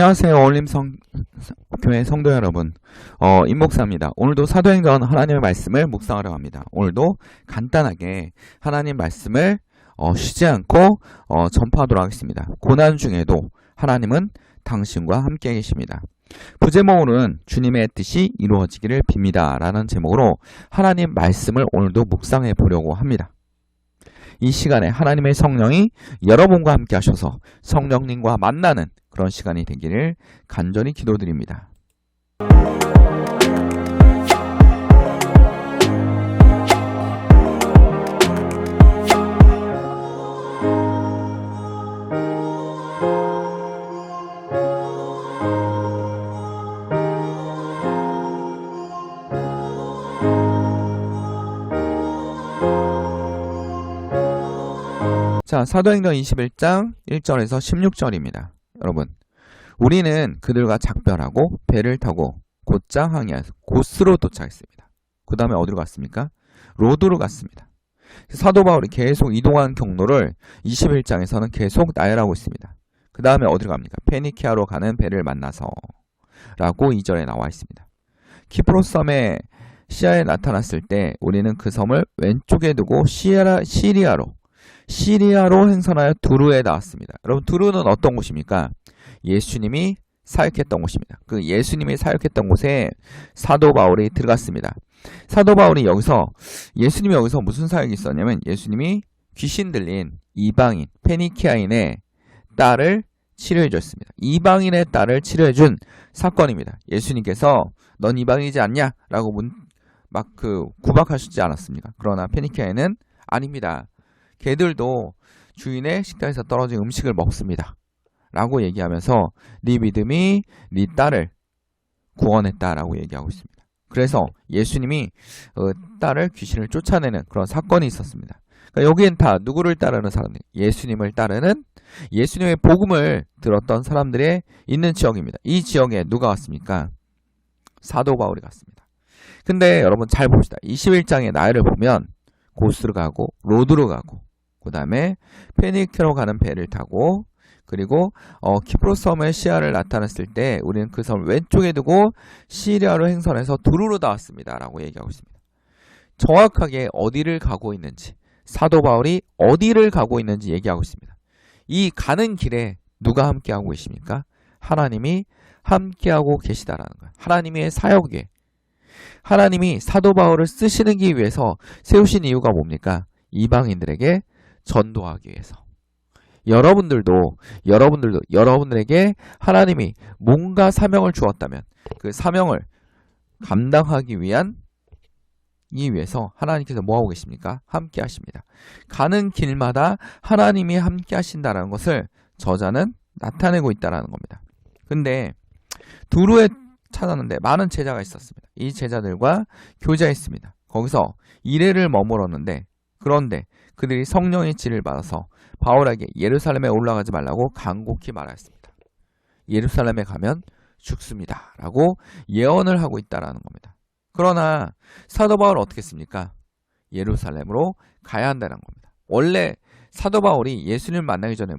안녕하세요. 교회 성도 여러분. 임목사입니다. 오늘도 사도행전 하나님의 말씀을 묵상하러 갑니다. 오늘도 간단하게 하나님 말씀을 쉬지 않고 전파하도록 하겠습니다. 고난 중에도 하나님은 당신과 함께 계십니다. 부제목으로는 주님의 뜻이 이루어지기를 빕니다. 라는 제목으로 하나님 말씀을 오늘도 묵상해 보려고 합니다. 이 시간에 하나님의 성령이 여러분과 함께 하셔서 성령님과 만나는 그런 시간이 되기를 간절히 기도드립니다. 자, 사도행전 21장 1절에서 16절입니다. 여러분, 우리는 그들과 작별하고 배를 타고 곧장 항해해서 고스로 도착했습니다. 그 다음에 어디로 갔습니까? 로드로 갔습니다. 사도 바울이 계속 이동한 경로를 21장에서는 계속 나열하고 있습니다. 그 다음에 어디로 갑니까? 페니키아로 가는 배를 만나서 라고 2절에 나와 있습니다. 키프로스 섬에 시야에 나타났을 때 우리는 그 섬을 왼쪽에 두고 시리아로 행선하여 두루에 닿았습니다. 여러분, 두루는 어떤 곳입니까? 예수님이 사역했던 곳입니다. 그 예수님이 사역했던 곳에 사도 바울이 들어갔습니다. 사도 바울이 예수님이 여기서 무슨 사역이 있었냐면 예수님이 귀신 들린 이방인 페니키아인의 딸을 치료해 줬습니다. 이방인의 딸을 치료해 준 사건입니다. 예수님께서 넌 이방인이지 않냐? 라고 구박하시지 않았습니까? 그러나 페니키아인은 아닙니다. 걔들도 주인의 식탁에서 떨어진 음식을 먹습니다. 라고 얘기하면서 네 믿음이 네 딸을 구원했다라고 얘기하고 있습니다. 그래서 예수님이 딸을 귀신을 쫓아내는 그런 사건이 있었습니다. 그러니까 여기엔 다 누구를 따르는 사람들? 예수님을 따르는 예수님의 복음을 들었던 사람들의 있는 지역입니다. 이 지역에 누가 왔습니까? 사도 바울이 갔습니다. 근데 여러분 잘 봅시다. 21장의 나열을 보면 고스로 가고 로드로 가고 그 다음에 페니키아로 가는 배를 타고 그리고 키프로스 섬의 시야를 나타냈을 때 우리는 그 섬을 왼쪽에 두고 시리아로 행선해서 두루로 닿았습니다. 라고 얘기하고 있습니다. 정확하게 어디를 가고 있는지 사도 바울이 어디를 가고 있는지 얘기하고 있습니다. 이 가는 길에 누가 함께하고 계십니까? 하나님이 함께하고 계시다라는 거예요. 하나님의 사역에 하나님이 사도 바울을 쓰시기 위해서 세우신 이유가 뭡니까? 이방인들에게 전도하기 위해서. 여러분들에게 하나님이 뭔가 사명을 주었다면 그 사명을 감당하기 위해서 하나님께서 뭐하고 계십니까? 함께 하십니다. 가는 길마다 하나님이 함께 하신다는 것을 저자는 나타내고 있다는 겁니다. 근데 두루에 찾았는데 많은 제자가 있었습니다. 이 제자들과 교제했습니다. 거기서 이래를 머물었는데 그런데 그들이 성령의 지를 받아서 바울에게 예루살렘에 올라가지 말라고 간곡히 말하였습니다. 예루살렘에 가면 죽습니다. 라고 예언을 하고 있다는 겁니다. 그러나 사도 바울은 어떻게 했습니까? 예루살렘으로 가야 한다는 겁니다. 원래 사도 바울이 예수님을 만나기 전에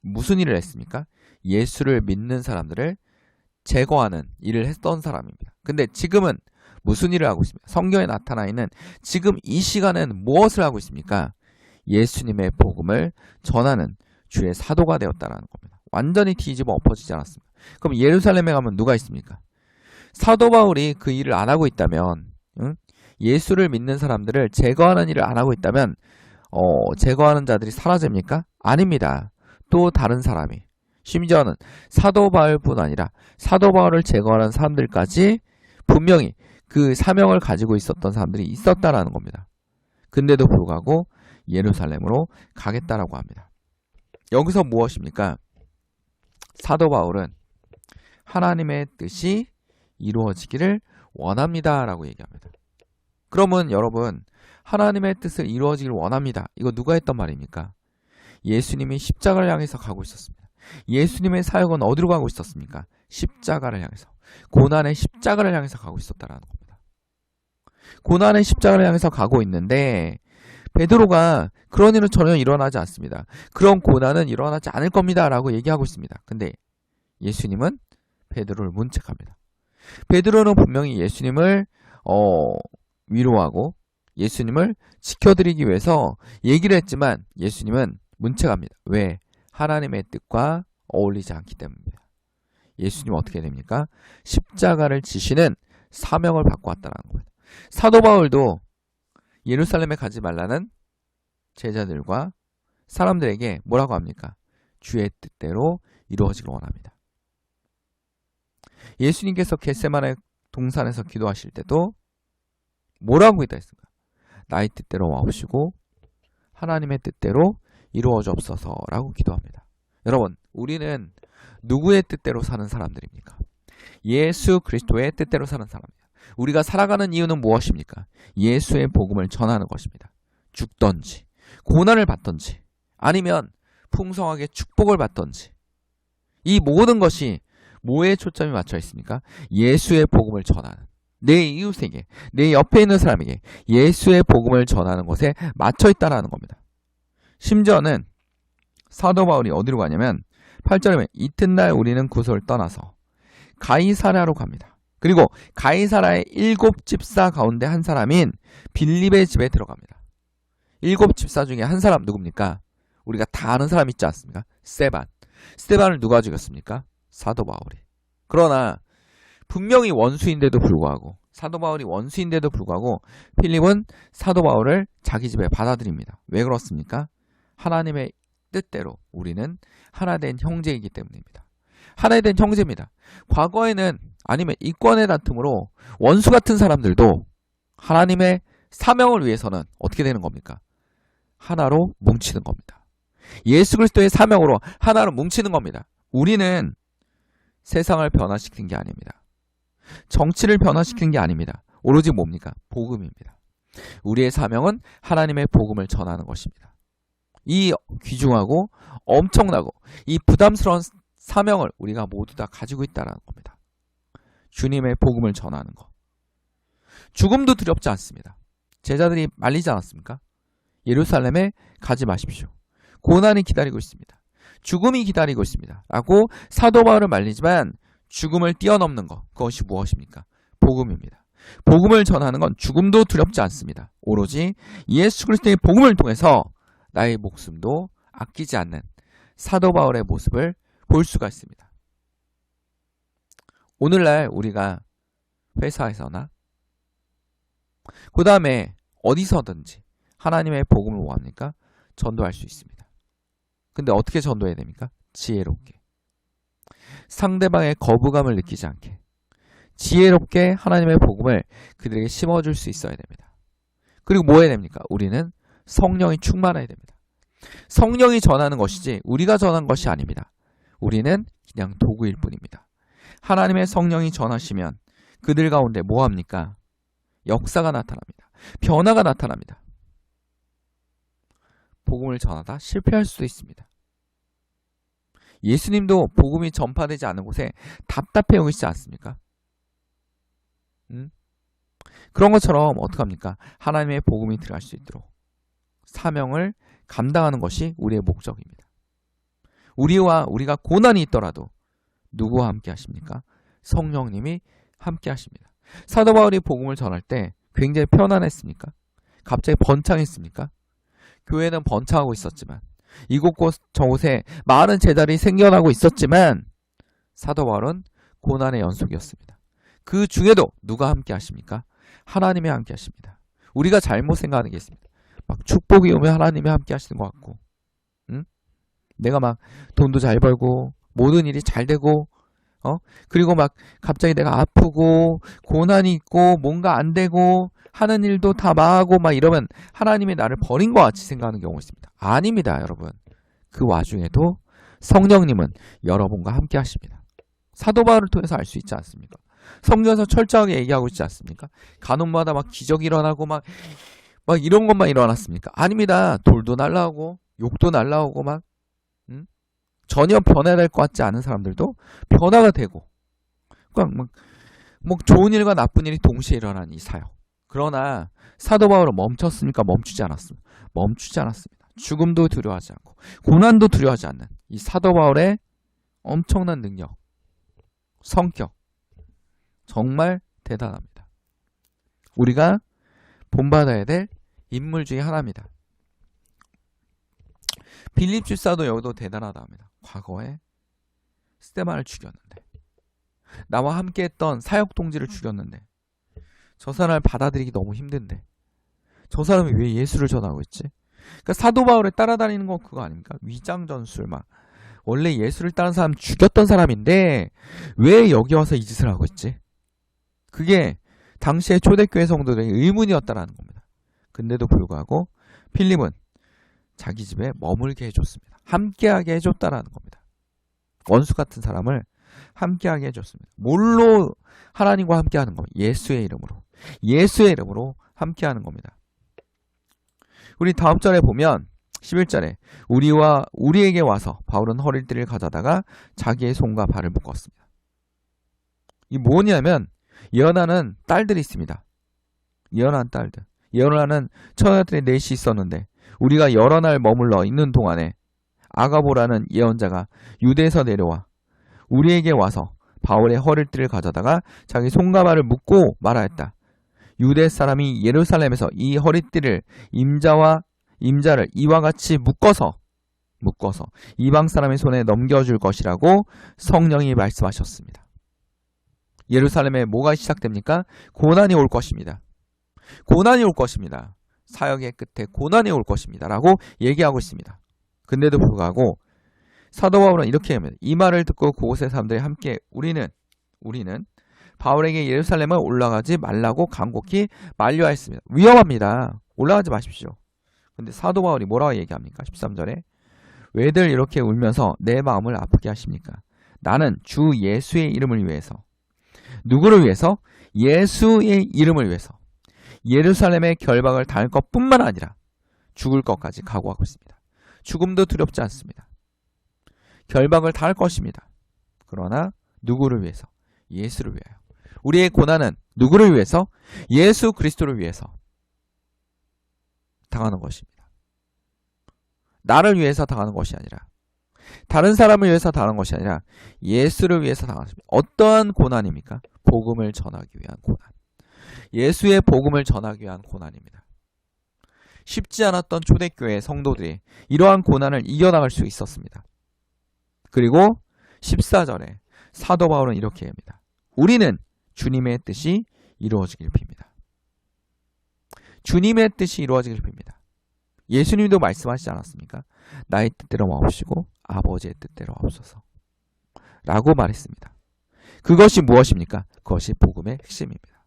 무슨 일을 했습니까? 예수를 믿는 사람들을 제거하는 일을 했던 사람입니다. 근데 지금은 무슨 일을 하고 있습니까? 성경에 나타나 있는 지금 이 시간에는 무엇을 하고 있습니까? 예수님의 복음을 전하는 주의 사도가 되었다는 겁니다. 완전히 뒤집어 엎어지지 않았습니다. 그럼 예루살렘에 가면 누가 있습니까? 사도 바울이 그 일을 안 하고 있다면 예수를 믿는 사람들을 제거하는 일을 안 하고 있다면 제거하는 자들이 사라집니까? 아닙니다. 또 다른 사람이 심지어는 사도 바울뿐 아니라 사도 바울을 제거하는 사람들까지 분명히 그 사명을 가지고 있었던 사람들이 있었다라는 겁니다. 근데도 불구하고 예루살렘으로 가겠다라고 합니다. 여기서 무엇입니까? 사도 바울은 하나님의 뜻이 이루어지기를 원합니다. 라고 얘기합니다. 그러면 여러분, 하나님의 뜻을 이루어지기를 원합니다. 이거 누가 했던 말입니까? 예수님이 십자가를 향해서 가고 있었습니다. 예수님의 사역은 어디로 가고 있었습니까? 십자가를 향해서. 고난의 십자가를 향해서 가고 있었다는 겁니다. 고난의 십자가를 향해서 가고 있는데 베드로가 그런 일은 전혀 일어나지 않습니다. 그런 고난은 일어나지 않을 겁니다. 라고 얘기하고 있습니다. 근데 예수님은 베드로를 문책합니다. 베드로는 분명히 예수님을 위로하고 예수님을 지켜드리기 위해서 얘기를 했지만 예수님은 문책합니다. 왜? 하나님의 뜻과 어울리지 않기 때문입니다. 예수님은 어떻게 됩니까? 십자가를 지시는 사명을 받고 왔다는 겁니다. 사도 바울도 예루살렘에 가지 말라는 제자들과 사람들에게 뭐라고 합니까? 주의 뜻대로 이루어지길 원합니다. 예수님께서 겟세마네 동산에서 기도하실 때도 뭐라고 기도했습니까? 나의 뜻대로 마옵시고 하나님의 뜻대로 이루어지옵소서라고 기도합니다. 여러분, 우리는 누구의 뜻대로 사는 사람들입니까? 예수 그리스도의 뜻대로 사는 사람입니다. 우리가 살아가는 이유는 무엇입니까? 예수의 복음을 전하는 것입니다. 죽든지 고난을 받든지 아니면 풍성하게 축복을 받든지 이 모든 것이 뭐에 초점이 맞춰 있습니까? 예수의 복음을 전하는, 내 이웃에게, 내 옆에 있는 사람에게 예수의 복음을 전하는 것에 맞춰 있다는 겁니다. 심지어는 사도 바울이 어디로 가냐면 8절에 보면 이튿날 우리는 구소를 떠나서 가이사랴로 갑니다. 그리고 가이사랴의 7 집사 가운데 한 사람인 빌립의 집에 들어갑니다. 7 집사 중에 한 사람 누굽니까? 우리가 다 아는 사람 있지 않습니까? 스데반을 누가 죽였습니까? 사도 바울이. 그러나 분명히 원수인데도 불구하고 사도 바울이 원수인데도 불구하고 필립은 사도 바울을 자기 집에 받아들입니다. 왜 그렇습니까? 하나님의 뜻대로 우리는 하나된 형제이기 때문입니다. 하나된 형제입니다. 과거에는 아니면 이권의 다툼으로 원수 같은 사람들도 하나님의 사명을 위해서는 어떻게 되는 겁니까? 하나로 뭉치는 겁니다. 예수 그리스도의 사명으로 하나로 뭉치는 겁니다. 우리는 세상을 변화시키는 게 아닙니다. 정치를 변화시키는 게 아닙니다. 오로지 뭡니까? 복음입니다. 우리의 사명은 하나님의 복음을 전하는 것입니다. 이 귀중하고 엄청나고 이 부담스러운 사명을 우리가 모두 다 가지고 있다는 겁니다. 주님의 복음을 전하는 것. 죽음도 두렵지 않습니다. 제자들이 말리지 않았습니까? 예루살렘에 가지 마십시오. 고난이 기다리고 있습니다. 죽음이 기다리고 있습니다. 라고 사도 바울을 말리지만 죽음을 뛰어넘는 것, 그것이 무엇입니까? 복음입니다. 복음을 전하는 건 죽음도 두렵지 않습니다. 오로지 예수 그리스도의 복음을 통해서 나의 목숨도 아끼지 않는 사도 바울의 모습을 볼 수가 있습니다. 오늘날 우리가 회사에서나 그 다음에 어디서든지 하나님의 복음을 뭐합니까? 전도할 수 있습니다. 근데 어떻게 전도해야 됩니까? 지혜롭게. 상대방의 거부감을 느끼지 않게 지혜롭게 하나님의 복음을 그들에게 심어줄 수 있어야 됩니다. 그리고 뭐 해야 됩니까? 우리는 성령이 충만해야 됩니다. 성령이 전하는 것이지 우리가 전한 것이 아닙니다. 우리는 그냥 도구일 뿐입니다. 하나님의 성령이 전하시면 그들 가운데 뭐합니까? 역사가 나타납니다. 변화가 나타납니다. 복음을 전하다 실패할 수도 있습니다. 예수님도 복음이 전파되지 않은 곳에 답답해 오시지 않습니까? 그런 것처럼 어떡합니까? 하나님의 복음이 들어갈 수 있도록 사명을 감당하는 것이 우리의 목적입니다. 우리가 고난이 있더라도 누구와 함께 하십니까? 성령님이 함께 하십니다. 사도 바울이 복음을 전할 때 굉장히 편안했습니까? 갑자기 번창했습니까? 교회는 번창하고 있었지만 이곳곳 저곳에 많은 제자들이 생겨나고 있었지만 사도 바울은 고난의 연속이었습니다. 그 중에도 누가 함께 하십니까? 하나님이 함께 하십니다. 우리가 잘못 생각하는 게 있습니다. 막 축복이 오면 하나님이 함께 하시는 것 같고 내가 막 돈도 잘 벌고 모든 일이 잘 되고 그리고 막 갑자기 내가 아프고 고난이 있고 뭔가 안 되고 하는 일도 다 망하고 막 이러면 하나님이 나를 버린 것 같이 생각하는 경우가 있습니다. 아닙니다, 여러분. 그 와중에도 성령님은 여러분과 함께 하십니다. 사도 바울을 통해서 알 수 있지 않습니까? 성경에서 철저하게 얘기하고 있지 않습니까? 간혹마다 막 기적이 일어나고 막 이런 것만 일어났습니까? 아닙니다. 돌도 날라오고 욕도 날라오고 막 전혀 변화될 것 같지 않은 사람들도 변화가 되고 그러니까 뭐 좋은 일과 나쁜 일이 동시에 일어난 이 사역. 그러나 사도 바울은 멈췄습니까? 멈추지 않았습니다. 멈추지 않았습니다. 죽음도 두려워하지 않고 고난도 두려워하지 않는 이 사도 바울의 엄청난 능력, 성격. 정말 대단합니다. 우리가 본받아야 될 인물 중에 하나입니다. 빌립 집사도 여기도 대단하다 합니다. 과거에 스데반을 죽였는데, 나와 함께했던 사역 동지를 죽였는데, 저 사람을 받아들이기 너무 힘든데 저 사람이 왜 예수를 전하고 있지? 그러니까 사도 바울에 따라다니는 건 그거 아닙니까? 위장 전술 막 원래 예수를 따른 사람 죽였던 사람인데 왜 여기 와서 이 짓을 하고 있지? 그게 당시의 초대교회 성도들의 의문이었다라는 겁니다. 근데도 불구하고 필립은 자기 집에 머물게 해줬습니다. 함께하게 해줬다라는 겁니다. 원수 같은 사람을 함께하게 해줬습니다. 뭘로 하나님과 함께하는 겁니다. 예수의 이름으로. 예수의 이름으로 함께하는 겁니다. 우리 다음 절에 보면 11절에 우리에게 와서 바울은 허리띠를 가져다가 자기의 손과 발을 묶었습니다. 이 뭐냐면 예언하는 딸들이 있습니다. 예언하는 딸들. 예언하는 처녀들이 넷이 있었는데 우리가 여러 날 머물러 있는 동안에 아가보라는 예언자가 유대에서 내려와 우리에게 와서 바울의 허리띠를 가져다가 자기 손과 발을 묶고 말하였다. 유대 사람이 예루살렘에서 이 허리띠를 임자를 이와 같이 묶어서 이방 사람의 손에 넘겨줄 것이라고 성령이 말씀하셨습니다. 예루살렘에 뭐가 시작됩니까? 고난이 올 것입니다. 고난이 올 것입니다. 사역의 끝에 고난이 올 것입니다. 라고 얘기하고 있습니다. 근데도 불구하고 사도 바울은 이렇게 합니다. 이 말을 듣고 그곳의 사람들이 함께 우리는 바울에게 예루살렘을 올라가지 말라고 간곡히 만류하였습니다. 위험합니다. 올라가지 마십시오. 근데 사도 바울이 뭐라고 얘기합니까? 13절에 왜들 이렇게 울면서 내 마음을 아프게 하십니까? 나는 주 예수의 이름을 위해서 누구를 위해서? 예수의 이름을 위해서 예루살렘의 결박을 당할 것뿐만 아니라 죽을 것까지 각오하고 있습니다. 죽음도 두렵지 않습니다. 결박을 당할 것입니다. 그러나 누구를 위해서? 예수를 위하여. 우리의 고난은 누구를 위해서? 예수 그리스도를 위해서 당하는 것입니다. 나를 위해서 당하는 것이 아니라 다른 사람을 위해서 당하는 것이 아니라 예수를 위해서 당하는 것입니다. 어떠한 고난입니까? 복음을 전하기 위한 고난. 예수의 복음을 전하기 위한 고난입니다. 쉽지 않았던 초대교회 성도들이 이러한 고난을 이겨나갈 수 있었습니다. 그리고 14절에 사도 바울은 이렇게 합니다. 우리는 주님의 뜻이 이루어지길 빕니다. 주님의 뜻이 이루어지길 빕니다. 예수님도 말씀하시지 않았습니까? 나의 뜻대로 마옵시고 아버지의 뜻대로 하옵소서 라고 말했습니다. 그것이 무엇입니까? 그것이 복음의 핵심입니다.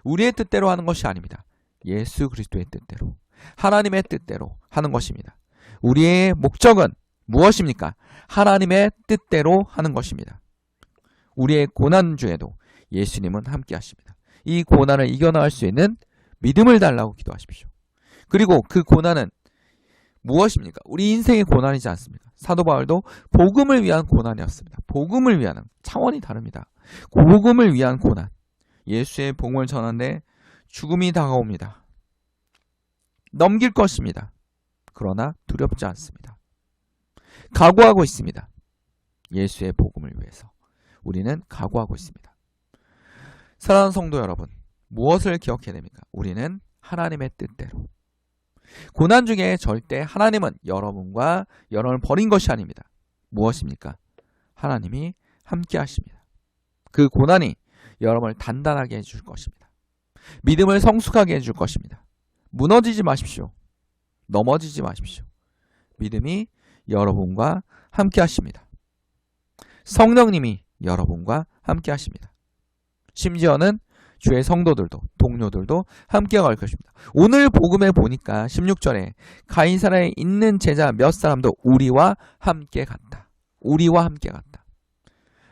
우리의 뜻대로 하는 것이 아닙니다. 예수 그리스도의 뜻대로, 하나님의 뜻대로 하는 것입니다. 우리의 목적은 무엇입니까? 하나님의 뜻대로 하는 것입니다. 우리의 고난 중에도 예수님은 함께 하십니다. 이 고난을 이겨나갈 수 있는 믿음을 달라고 기도하십시오. 그리고 그 고난은 무엇입니까? 우리 인생의 고난이지 않습니까? 사도 바울도 복음을 위한 고난이었습니다. 복음을 위한 차원이 다릅니다. 복음을 위한 고난. 예수의 복음을 전하는데 죽음이 다가옵니다. 넘길 것입니다. 그러나 두렵지 않습니다. 각오하고 있습니다. 예수의 복음을 위해서 우리는 각오하고 있습니다. 사랑하는 성도 여러분, 무엇을 기억해야 됩니까? 우리는 하나님의 뜻대로. 고난 중에 절대 하나님은 여러분을 버린 것이 아닙니다. 무엇입니까? 하나님이 함께 하십니다. 그 고난이 여러분을 단단하게 해줄 것입니다. 믿음을 성숙하게 해줄 것입니다. 무너지지 마십시오. 넘어지지 마십시오. 믿음이 여러분과 함께 하십니다. 성령님이 여러분과 함께 하십니다. 심지어는 주의 성도들도 동료들도 함께 갈 것입니다. 오늘 복음에 보니까 16절에 가이사라에 있는 제자 몇 사람도 우리와 함께 갔다. 우리와 함께 갔다.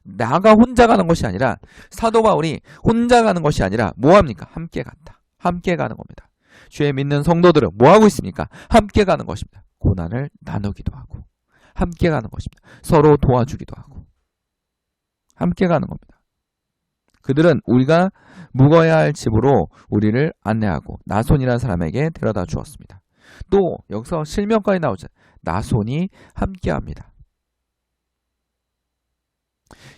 나가 혼자 가는 것이 아니라 사도 바울이 혼자 가는 것이 아니라 뭐합니까? 함께 갔다. 함께 가는 겁니다. 주의 믿는 성도들은 뭐하고 있습니까? 함께 가는 것입니다. 고난을 나누기도 하고 함께 가는 것입니다. 서로 도와주기도 하고 함께 가는 겁니다. 그들은 우리가 묵어야 할 집으로 우리를 안내하고 나손이라는 사람에게 데려다 주었습니다. 또 여기서 실명까지 나오죠. 나손이 함께합니다.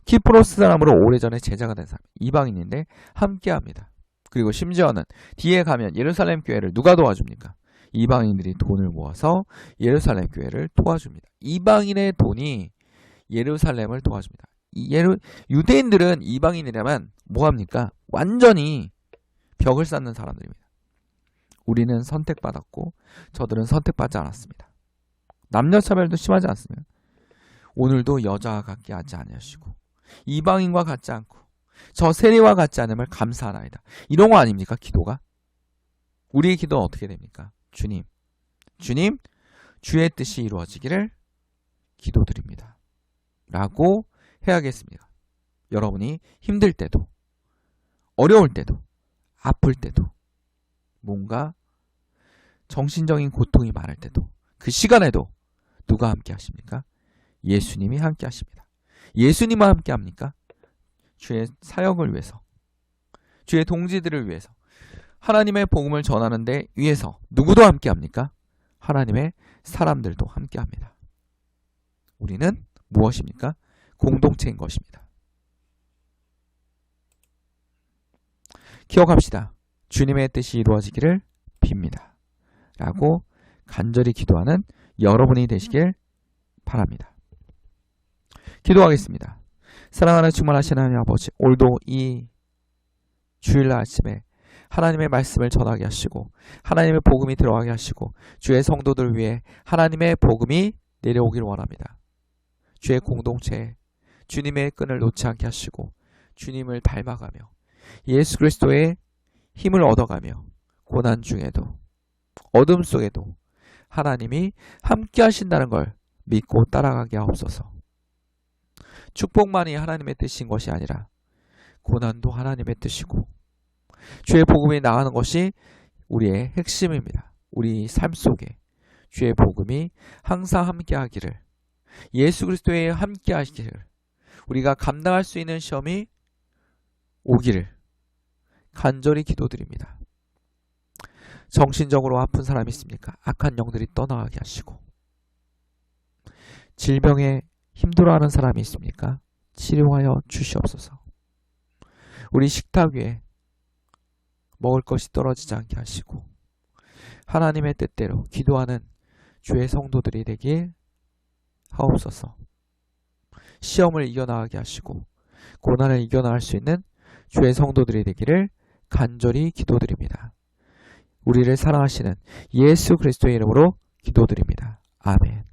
키프로스 사람으로 오래전에 제자가 된 사람, 이방인인데 함께합니다. 그리고 심지어는 뒤에 가면 예루살렘 교회를 누가 도와줍니까? 이방인들이 돈을 모아서 예루살렘 교회를 도와줍니다. 이방인의 돈이 예루살렘을 도와줍니다. 유대인들은 이방인이라면 뭐합니까? 완전히 벽을 쌓는 사람들입니다. 우리는 선택받았고 저들은 선택받지 않았습니다. 남녀차별도 심하지 않습니다. 오늘도 여자와 같게 하지 아니하시고 이방인과 같지 않고 저 세리와 같지 않음을 감사하나이다. 이런 거 아닙니까? 기도가? 우리의 기도는 어떻게 됩니까? 주님, 주의 뜻이 이루어지기를 기도드립니다. 라고 해야겠습니다. 여러분이 힘들 때도, 어려울 때도, 아플 때도, 뭔가 정신적인 고통이 많을 때도, 그 시간에도 누가 함께 하십니까? 예수님이 함께 하십니다. 예수님과 함께 합니까? 주의 사역을 위해서, 주의 동지들을 위해서, 하나님의 복음을 전하는 데 위해서 누구도 함께 합니까? 하나님의 사람들도 함께 합니다. 우리는 무엇입니까? 공동체인 것입니다. 기억합시다. 주님의 뜻이 이루어지기를 빕니다. 라고 간절히 기도하는 여러분이 되시길 바랍니다. 기도하겠습니다. 사랑하는 충만하신 하나님 아버지, 오늘도 이 주일날 아침에 하나님의 말씀을 전하게 하시고 하나님의 복음이 들어가게 하시고 주의 성도들 위해 하나님의 복음이 내려오길 원합니다. 주의 공동체에 주님의 끈을 놓지 않게 하시고 주님을 닮아가며 예수 그리스도의 힘을 얻어가며 고난 중에도 어둠 속에도 하나님이 함께 하신다는 걸 믿고 따라가게 하옵소서. 축복만이 하나님의 뜻인 것이 아니라 고난도 하나님의 뜻이고 주의 복음이 나가는 것이 우리의 핵심입니다. 우리 삶 속에 주의 복음이 항상 함께 하기를, 예수 그리스도의 함께 하시기를, 우리가 감당할 수 있는 시험이 오기를 간절히 기도드립니다. 정신적으로 아픈 사람이 있습니까? 악한 영들이 떠나가게 하시고, 질병에 힘들어하는 사람이 있습니까? 치료하여 주시옵소서. 우리 식탁 위에 먹을 것이 떨어지지 않게 하시고 하나님의 뜻대로 기도하는 주의 성도들이 되길 하옵소서. 시험을 이겨나가게 하시고 고난을 이겨나갈 수 있는 주의 성도들이 되기를 간절히 기도드립니다. 우리를 사랑하시는 예수 그리스도의 이름으로 기도드립니다. 아멘.